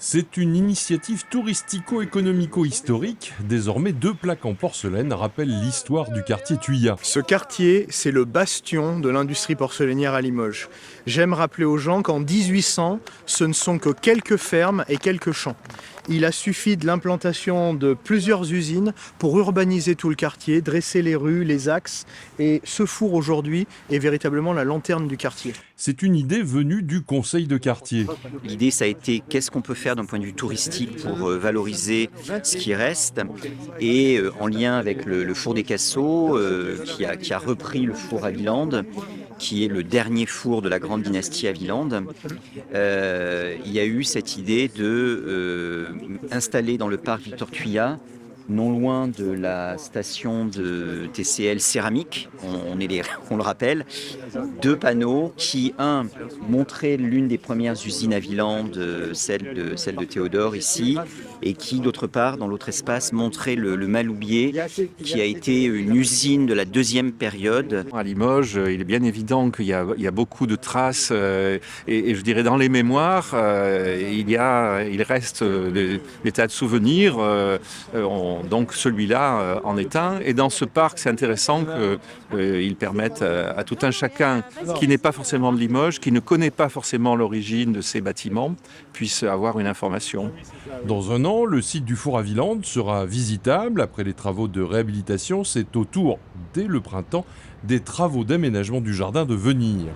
C'est une initiative touristico-économico-historique. Désormais, 2 plaques en porcelaine rappellent l'histoire du quartier Thuya. Ce quartier, c'est le bastion de l'industrie porcelainière à Limoges. J'aime rappeler aux gens qu'en 1800, ce ne sont que quelques fermes et quelques champs. Il a suffi de l'implantation de plusieurs usines pour urbaniser tout le quartier, dresser les rues, les axes. Et ce four aujourd'hui est véritablement la lanterne du quartier. C'est une idée venue du conseil de quartier. L'idée, ça a été qu'est-ce qu'on peut faire d'un point de vue touristique pour valoriser ce qui reste. Et en lien avec le four des Cassots, qui a repris le four à Villande, qui est le dernier four de la grande dynastie à Villande, il y a eu cette idée de installer dans le parc Victor Thuya, non loin de la station de TCL Céramique, on le rappelle, 2 panneaux qui, montraient l'une des premières usines à Villande, celle de Théodore ici, et qui, d'autre part, dans l'autre espace, montrait le Maloubier, qui a été une usine de la 2e période. À Limoges, il est bien évident qu'il y a beaucoup de traces, et je dirais dans les mémoires, il reste des tas de souvenirs. Donc celui-là en est un. Et dans ce parc, c'est intéressant qu'ils permettent à tout un chacun qui n'est pas forcément de Limoges, qui ne connaît pas forcément l'origine de ces bâtiments, puisse avoir une information. Dans un an, le site du four à Villande sera visitable. Après les travaux de réhabilitation, c'est au tour, dès le printemps, des travaux d'aménagement du jardin de venir.